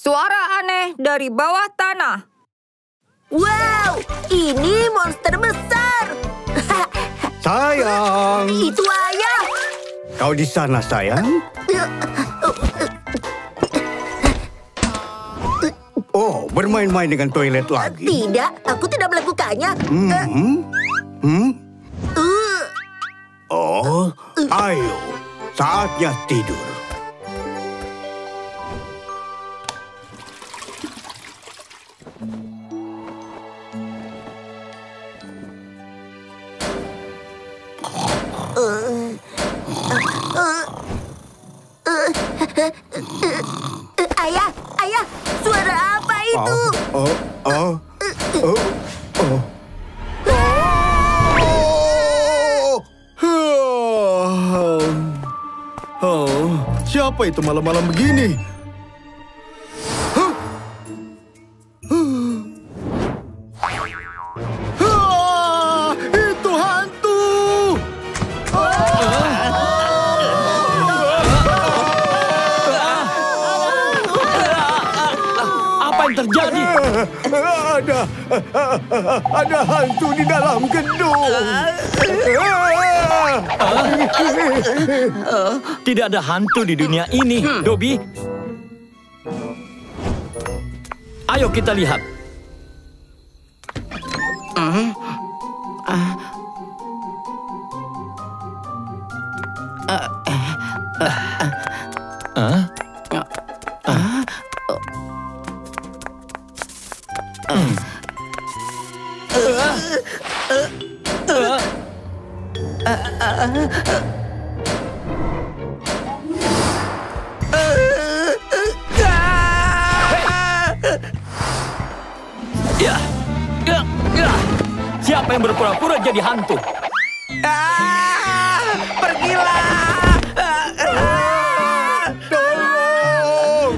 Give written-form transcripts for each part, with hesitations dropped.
Suara aneh dari bawah tanah. Wow, ini monster besar. Sayang. Itu ayah. Kau di sana, sayang? Oh, bermain-main dengan toilet lagi. Tidak, aku tidak melakukannya. Oh, ayo. Saatnya tidur. Ayah, suara apa itu? Siapa itu malam-malam begini? Itu hantu! Apa yang terjadi? Ada hantu di dalam gedung. Tidak ada hantu di dunia ini, Dobby. Ayo kita lihat. Siapa yang berpura-pura jadi hantu? Pergilah! Tolong!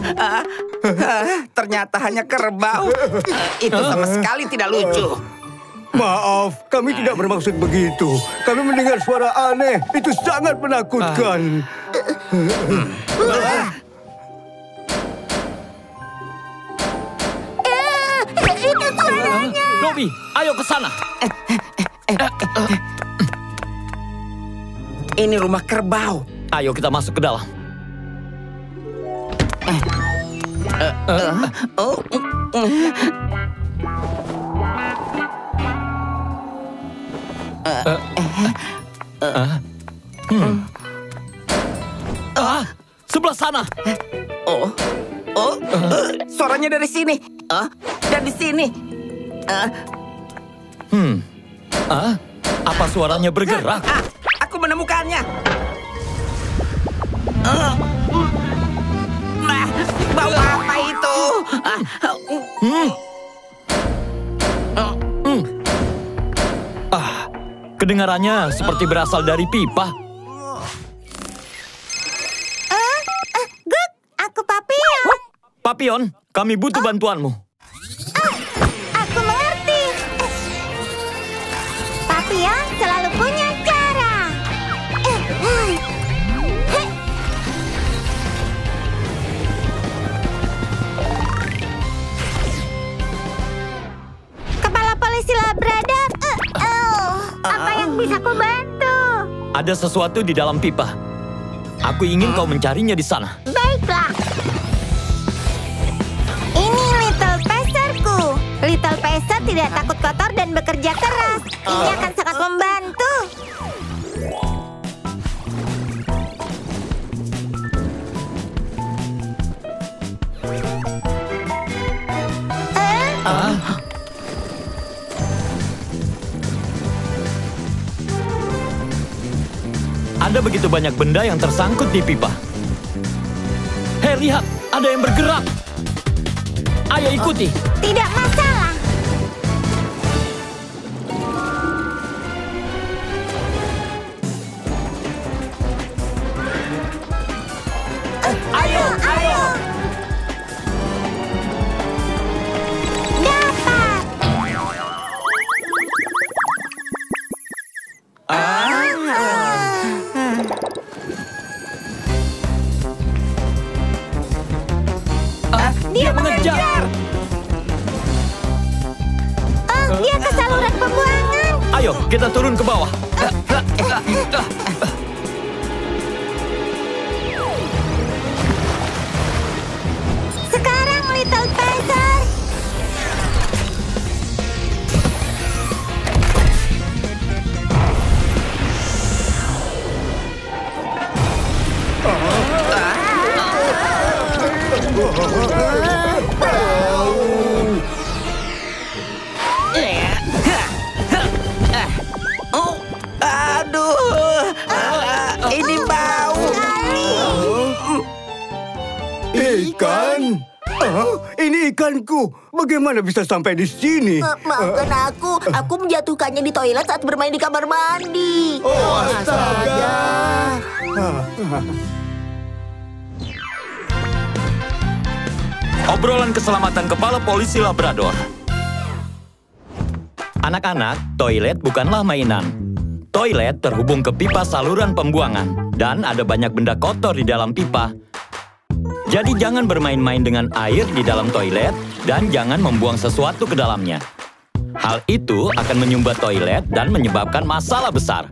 Ternyata hanya kerbau. Itu sama sekali tidak lucu. Maaf, kami tidak bermaksud begitu. Kami mendengar suara aneh. Itu sangat menakutkan. Itu suaranya. Dobby, ayo ke sana. Ini rumah kerbau. Ayo kita masuk ke dalam. Sebelah sana. Suaranya dari sini. Dan di sini. Apa suaranya bergerak? Aku menemukannya. Bau apa itu? Kedengarannya seperti berasal dari pipa. Guk, aku Papion. Papion, kami butuh bantuanmu. Aku mengerti. Papion selalu punya cara. Kepala polisi Labrador. Apa yang bisa ku bantu? Ada sesuatu di dalam pipa. Aku ingin kau mencarinya di sana. Baiklah. Ini Little Pacerku. Little Pacer tidak takut kotor dan bekerja keras. Ini akan sangat membantu. Ada begitu banyak benda yang tersangkut di pipa. Hei, lihat, ada yang bergerak. Ayo ikuti. Tidak masalah. Ayo. Dapat. Dia Kejar! Dia ke saluran pembuangan. Ayo, kita turun ke bawah. Sekarang Little Peser. Oh, aduh, ini bau. Ikan? Ini ikanku. Bagaimana bisa sampai di sini? Maafkan aku menjatuhkannya di toilet saat bermain di kamar mandi. Oh, astaga. Obrolan keselamatan kepala polisi Labrador. Anak-anak, toilet bukanlah mainan. Toilet terhubung ke pipa saluran pembuangan, dan ada banyak benda kotor di dalam pipa. Jadi jangan bermain-main dengan air di dalam toilet, dan jangan membuang sesuatu ke dalamnya. Hal itu akan menyumbat toilet dan menyebabkan masalah besar.